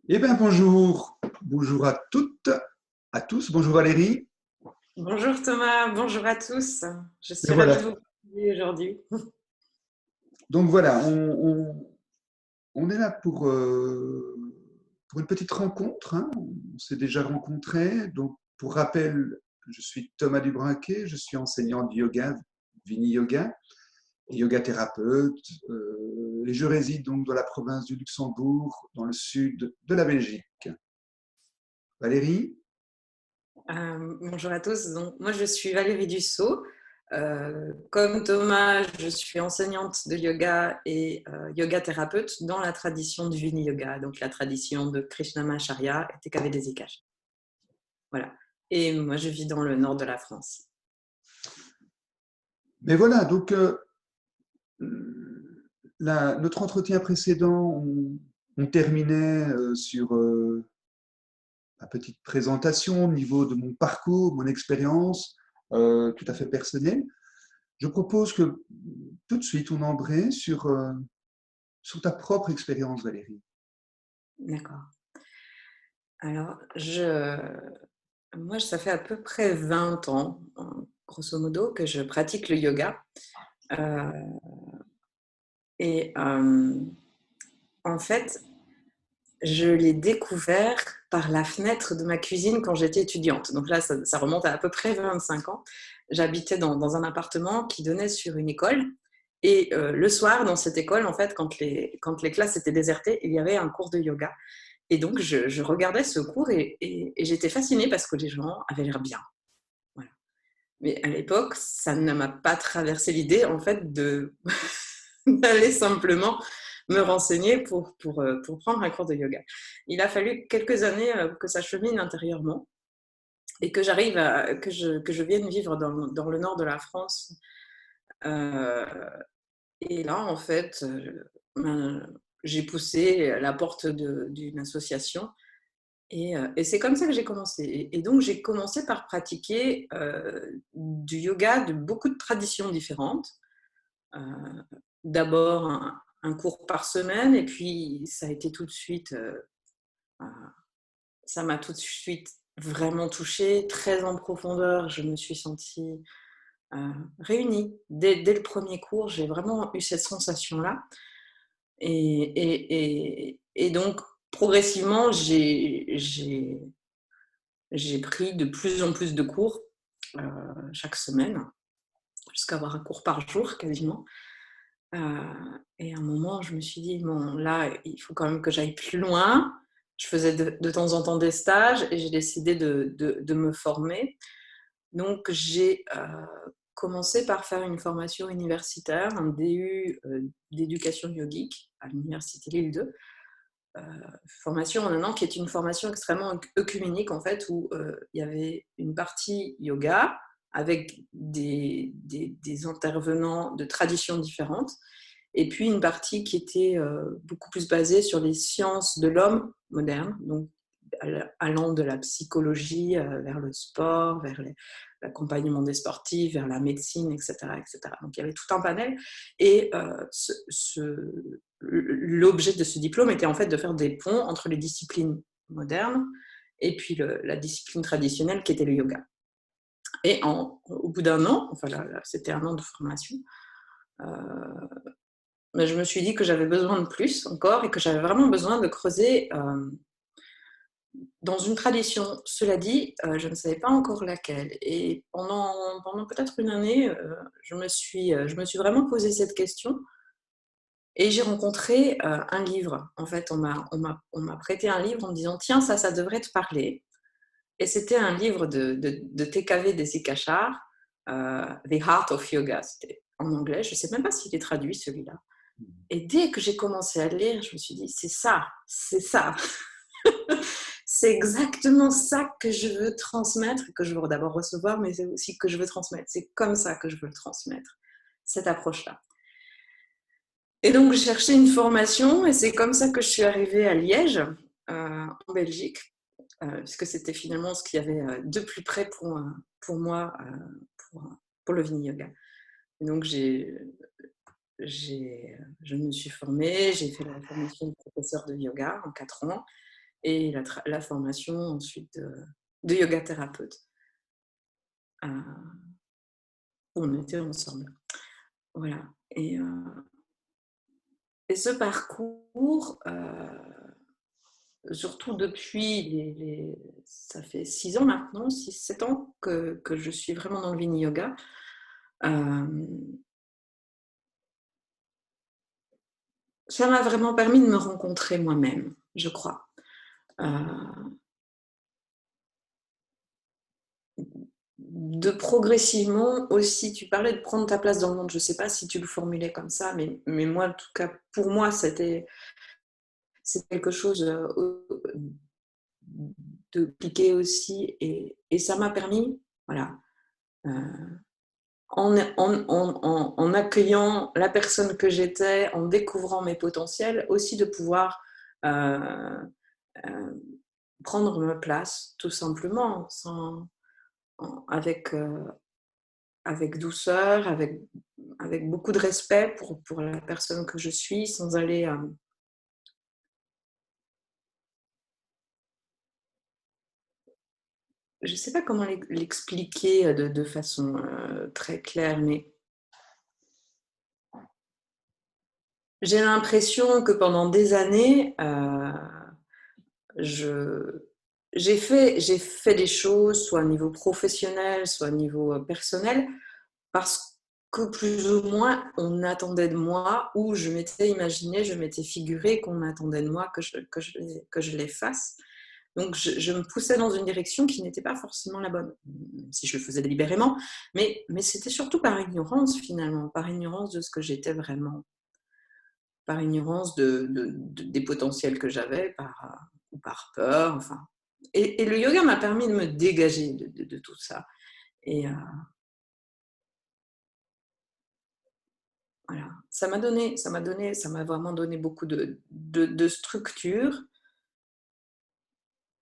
Eh bien, bonjour. Bonjour à toutes, à tous. Bonjour Valérie. Bonjour Thomas, bonjour à tous. Je Et suis ravie de voilà. vous retrouver aujourd'hui. Donc voilà, on est là pour une petite rencontre, hein. On s'est déjà rencontrés. Donc, pour rappel, je suis Thomas Dubraquet, je suis enseignant de yoga, Vini Yoga, et yoga thérapeute. Et je réside donc dans la province du Luxembourg, dans le sud de la Belgique. Valérie? Bonjour à tous. Donc, moi, je suis Valérie Dussault. Comme Thomas, je suis enseignante de yoga et yoga thérapeute dans la tradition du Vini Yoga, donc la tradition de Krishnamacharya et TKV Desikash. Voilà. Et moi, je vis dans le nord de la France. Mais voilà, donc notre entretien précédent, on terminait sur ma petite présentation au niveau de mon parcours, mon expérience tout à fait personnelle. Je propose que tout de suite on embraye sur ta propre expérience, Valérie. D'accord. Alors, moi, ça fait à peu près 20 ans, grosso modo, que je pratique le yoga. Euh, et en fait, je l'ai découvert par la fenêtre de ma cuisine quand j'étais étudiante. Donc là, ça remonte à peu près 25 ans. J'habitais dans un appartement qui donnait sur une école. Et le soir, dans cette école, en fait, quand les classes étaient désertées, il y avait un cours de yoga. Et donc, je regardais ce cours et j'étais fascinée parce que les gens avaient l'air bien. Voilà. Mais à l'époque, ça ne m'a pas traversé l'idée, en fait, d'aller simplement me renseigner pour prendre un cours de yoga. Il a fallu quelques années que ça chemine intérieurement et que que je vienne vivre dans le nord de la France. Euh, et là, en fait, j'ai poussé la porte d'une association et c'est comme ça que j'ai commencé. Et donc, j'ai commencé par pratiquer du yoga de beaucoup de traditions différentes. Euh, D'abord un cours par semaine et puis ça a été tout de suite, ça m'a tout de suite vraiment touchée, très en profondeur. Je me suis sentie réunie. Dès le premier cours, j'ai vraiment eu cette sensation-là. Et donc, progressivement, j'ai pris de plus en plus de cours euh, chaque semaine, jusqu'à avoir un cours par jour quasiment. Et à un moment, je me suis dit, bon, là, il faut quand même que j'aille plus loin. Je faisais de temps en temps des stages et j'ai décidé de me former. Donc, j'ai commencé par faire une formation universitaire, un DU d'éducation yogique à l'université Lille 2. Formation en un an qui est une formation extrêmement œcuménique en fait, où il y avait une partie yoga avec des intervenants de traditions différentes, et puis une partie qui était beaucoup plus basée sur les sciences de l'homme moderne, donc allant de la psychologie vers le sport, vers l'accompagnement des sportifs, vers la médecine, etc., etc. Donc il y avait tout un panel. Et l'objet de ce diplôme était en fait de faire des ponts entre les disciplines modernes et puis la discipline traditionnelle qui était le yoga. Et au bout d'un an, enfin là, c'était un an de formation, euh, mais je me suis dit que j'avais besoin de plus encore et que j'avais vraiment besoin de creuser dans une tradition. Cela dit, je ne savais pas encore laquelle. Et pendant peut-être une année, je me suis vraiment posé cette question. Et j'ai rencontré un livre. En fait, on m'a prêté un livre en me disant, tiens, ça devrait te parler. Et c'était un livre de TKV Desikachar, The Heart of Yoga. C'était en anglais. Je ne sais même pas s'il est traduit, celui-là. Et dès que j'ai commencé à le lire, je me suis dit, c'est ça, c'est ça. C'est exactement ça que je veux transmettre, que je veux d'abord recevoir, mais c'est aussi que je veux transmettre. C'est comme ça que je veux le transmettre, cette approche-là. Et donc, j'ai cherché une formation et c'est comme ça que je suis arrivée à Liège, en Belgique, puisque c'était finalement ce qu'il y avait de plus près pour moi, pour le Vini Yoga. Et donc, je me suis formée, j'ai fait la formation de professeur de yoga en 4 ans. et la formation ensuite de yoga thérapeute. On était ensemble. Voilà. Et ce parcours, surtout depuis ça fait 6 ans maintenant, 6-7 ans que je suis vraiment dans le Vini Yoga. Ça m'a vraiment permis de me rencontrer moi-même, je crois. De progressivement aussi, tu parlais de prendre ta place dans le monde, je ne sais pas si tu le formulais comme ça, mais moi, en tout cas, pour moi, c'est quelque chose de piqué aussi, et ça m'a permis, voilà, en accueillant la personne que j'étais, en découvrant mes potentiels, aussi de pouvoir euh, euh, prendre ma place, tout simplement, avec douceur, avec beaucoup de respect pour la personne que je suis, sans aller... je ne sais pas comment l'expliquer de façon très claire, mais j'ai l'impression que pendant des années, j'ai fait des choses, soit au niveau professionnel, soit au niveau personnel, parce que plus ou moins on attendait de moi, ou je m'étais imaginé, je m'étais figuré qu'on attendait de moi que je les fasse. Donc je me poussais dans une direction qui n'était pas forcément la bonne, même si je le faisais délibérément, mais c'était surtout par ignorance finalement, par ignorance de ce que j'étais vraiment, par ignorance des potentiels que j'avais, ou par peur, enfin. Et le yoga m'a permis de me dégager de tout ça. Et voilà, ça m'a vraiment donné beaucoup de structure,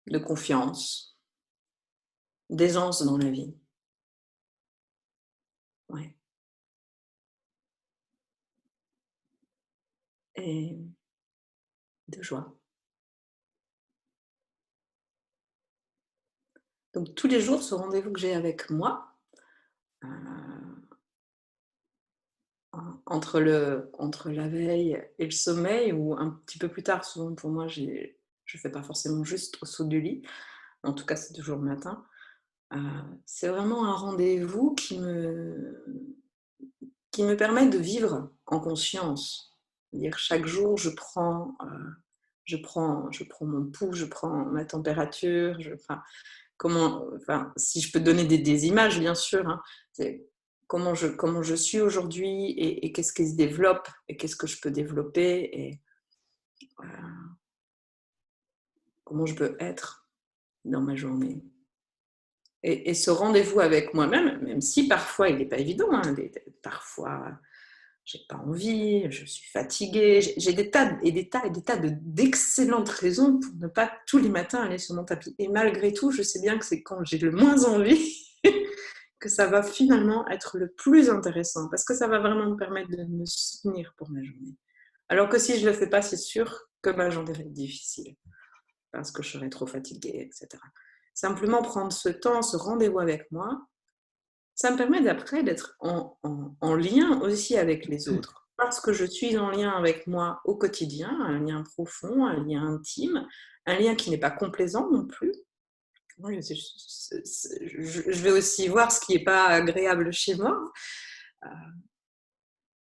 de confiance, d'aisance dans la vie. Ouais. Et de joie. Donc tous les jours, ce rendez-vous que j'ai avec moi, euh, entre la veille et le sommeil, ou un petit peu plus tard, souvent pour moi, je ne fais pas forcément juste au saut du lit, en tout cas c'est toujours le matin, c'est vraiment un rendez-vous qui me permet de vivre en conscience. C'est-à-dire, chaque jour, je prends mon pouls, je prends ma température, si je peux donner des images, bien sûr, hein, c'est comment je suis aujourd'hui, et qu'est-ce qui se développe, et qu'est-ce que je peux développer, et comment je peux être dans ma journée. Et ce rendez-vous avec moi-même, même si parfois il n'est pas évident, hein, parfois j'ai pas envie, je suis fatiguée, j'ai des tas d'excellentes raisons pour ne pas tous les matins aller sur mon tapis. Et malgré tout, je sais bien que c'est quand j'ai le moins envie que ça va finalement être le plus intéressant, parce que ça va vraiment me permettre de me soutenir pour ma journée. Alors que si je ne le fais pas, c'est sûr que ma journée va être difficile, parce que je serai trop fatiguée, etc. Simplement prendre ce temps, ce rendez-vous avec moi, ça me permet d'après d'être en lien aussi avec les autres. Parce que je suis en lien avec moi au quotidien, un lien profond, un lien intime, un lien qui n'est pas complaisant non plus. Je vais aussi voir ce qui n'est pas agréable chez moi.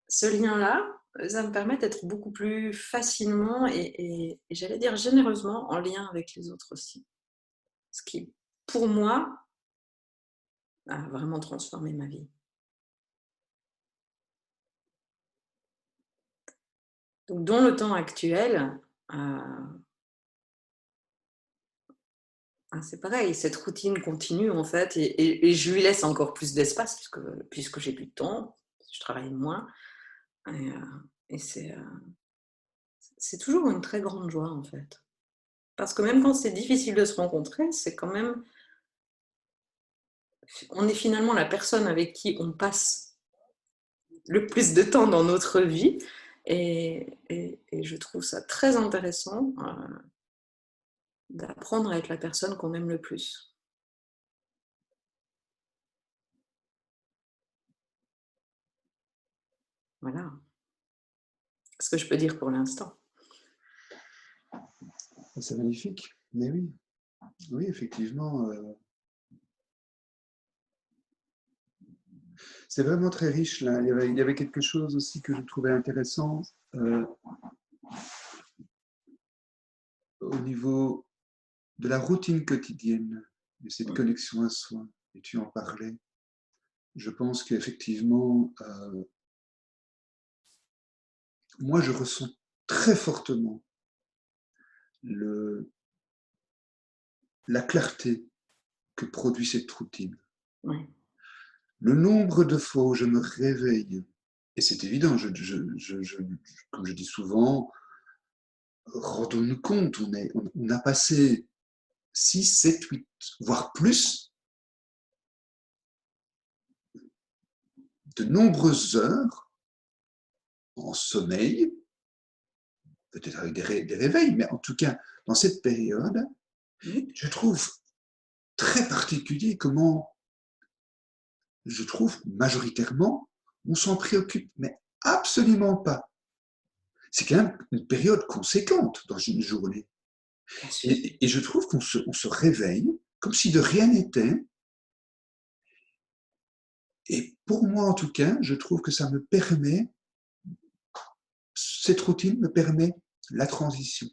Ce lien-là, ça me permet d'être beaucoup plus facilement et j'allais dire généreusement en lien avec les autres aussi. Ce qui, pour moi, a vraiment transformé ma vie. Donc, dans le temps actuel, c'est pareil, cette routine continue en fait, et je lui laisse encore plus d'espace puisque j'ai plus de temps, je travaille moins, et c'est toujours une très grande joie en fait. Parce que même quand c'est difficile de se rencontrer, c'est quand même, on est finalement la personne avec qui on passe le plus de temps dans notre vie, et je trouve ça très intéressant d'apprendre à être la personne qu'on aime le plus. Voilà ce que je peux dire pour l'instant. C'est magnifique. Mais oui, oui, effectivement. C'est vraiment très riche là. Il y avait quelque chose aussi que je trouvais intéressant au niveau de la routine quotidienne, de cette connexion à soi. Et tu en parlais. Je pense qu'effectivement, moi, je ressens très fortement le, la clarté que produit cette routine. Oui. Le nombre de fois où je me réveille, et c'est évident, comme je dis souvent, rendons-nous compte, on a passé 6, 7, 8, voire plus, de nombreuses heures en sommeil, peut-être avec des réveils, mais en tout cas, dans cette période, je trouve très particulier comment, je trouve majoritairement, on s'en préoccupe, mais absolument pas. C'est quand même une période conséquente dans une journée. Bien sûr. Et je trouve qu'on se réveille comme si de rien n'était. Et pour moi, en tout cas, je trouve que ça me permet, cette routine me permet la transition.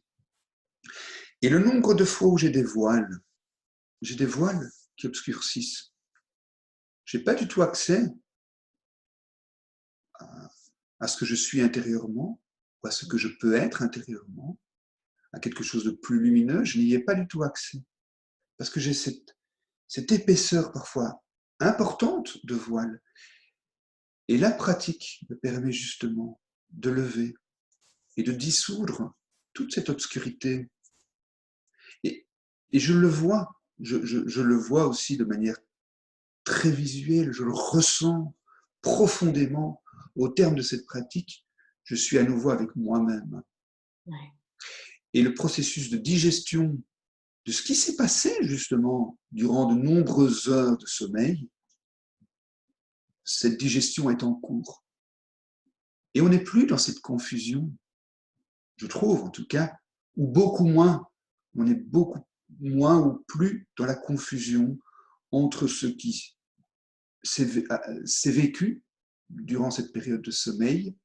Et le nombre de fois où j'ai des voiles qui obscurcissent. Je n'ai pas du tout accès à ce que je suis intérieurement, ou à ce que je peux être intérieurement, à quelque chose de plus lumineux, je n'y ai pas du tout accès. Parce que j'ai cette épaisseur parfois importante de voile. Et la pratique me permet justement de lever et de dissoudre toute cette obscurité. Et, et je le vois, je le vois aussi de manière très visuelle, je le ressens profondément. Au terme de cette pratique, je suis à nouveau avec moi-même. Ouais. Et le processus de digestion de ce qui s'est passé justement durant de nombreuses heures de sommeil, cette digestion est en cours. Et on n'est plus dans cette confusion, je trouve en tout cas, ou beaucoup moins, on est beaucoup moins ou plus dans la confusion entre ce qui s'est vécu durant cette période de sommeil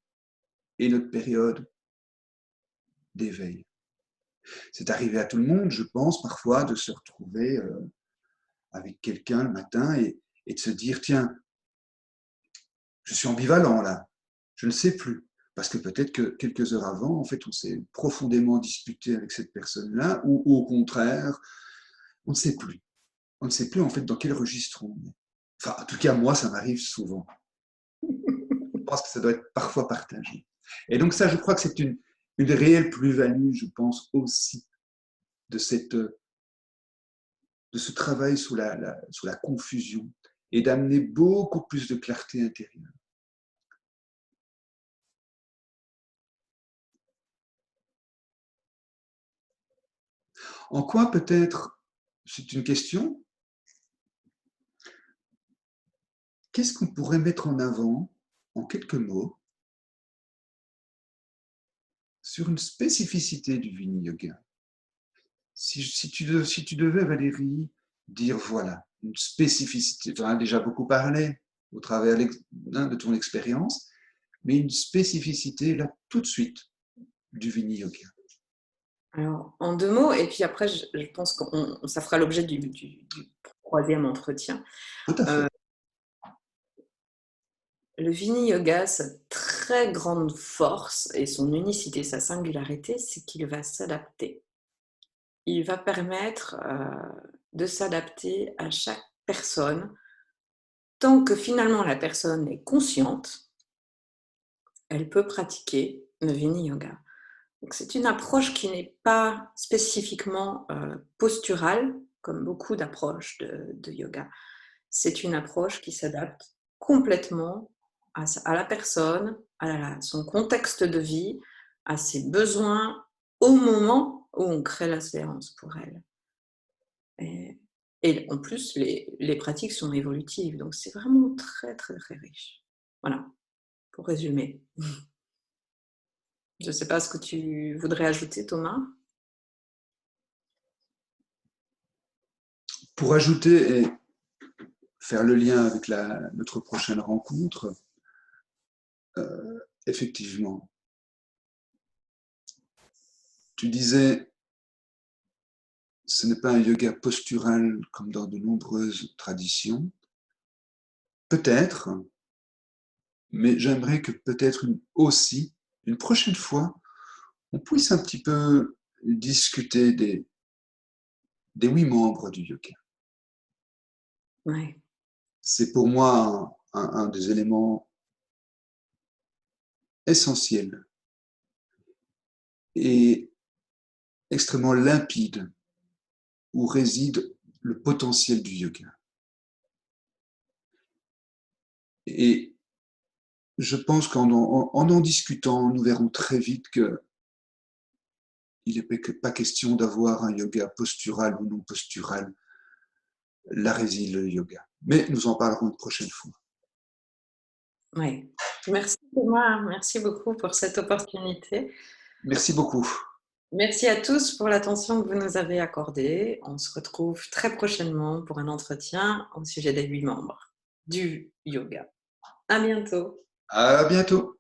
et notre période d'éveil. C'est arrivé à tout le monde, je pense, parfois, de se retrouver avec quelqu'un le matin et de se dire, tiens, je suis ambivalent là, je ne sais plus. Parce que peut-être que quelques heures avant, en fait, on s'est profondément disputé avec cette personne-là, ou au contraire, on ne sait plus. On ne sait plus en fait dans quel registre on est. Enfin, en tout cas, moi, ça m'arrive souvent. Je pense que ça doit être parfois partagé. Et donc ça, je crois que c'est une réelle plus-value, je pense, aussi de, de ce travail sous la confusion et d'amener beaucoup plus de clarté intérieure. En quoi peut-être, c'est une question, qu'est-ce qu'on pourrait mettre en avant, en quelques mots, sur une spécificité du Vini Yoga? Si tu devais, Valérie, dire voilà, une spécificité, tu en as déjà beaucoup parlé au travers de ton expérience, mais une spécificité là tout de suite du Vini Yoga. Alors, en 2 mots, et puis après, je pense que ça fera l'objet du troisième entretien. Tout à fait. Le Vini Yoga, sa très grande force et son unicité, sa singularité, c'est qu'il va s'adapter. Il va permettre de s'adapter à chaque personne. Tant que finalement la personne est consciente, elle peut pratiquer le Vini Yoga. Donc, c'est une approche qui n'est pas spécifiquement posturale, comme beaucoup d'approches de yoga. C'est une approche qui s'adapte complètement à la personne, à son contexte de vie, à ses besoins au moment où on crée la séance pour elle. Et, et en plus, les pratiques sont évolutives, donc c'est vraiment très, très, très riche. Voilà, pour résumer. Je ne sais pas ce que tu voudrais ajouter, Thomas? Pour ajouter et faire le lien avec notre prochaine rencontre, effectivement, tu disais, ce n'est pas un yoga postural comme dans de nombreuses traditions. Peut-être, mais j'aimerais que peut-être aussi, une prochaine fois, on puisse un petit peu discuter des 8 membres du yoga. Ouais, C'est pour moi un des éléments essentiels et extrêmement limpides où réside le potentiel du yoga. Et je pense qu'en discutant, nous verrons très vite qu'il n'est pas question d'avoir un yoga postural ou non postural. Là réside le yoga. Mais nous en parlerons une prochaine fois. ouais. Merci Thomas, merci beaucoup pour cette opportunité. Merci beaucoup. Merci à tous pour l'attention que vous nous avez accordée. On se retrouve très prochainement pour un entretien au sujet des 8 membres du yoga. À bientôt. À bientôt.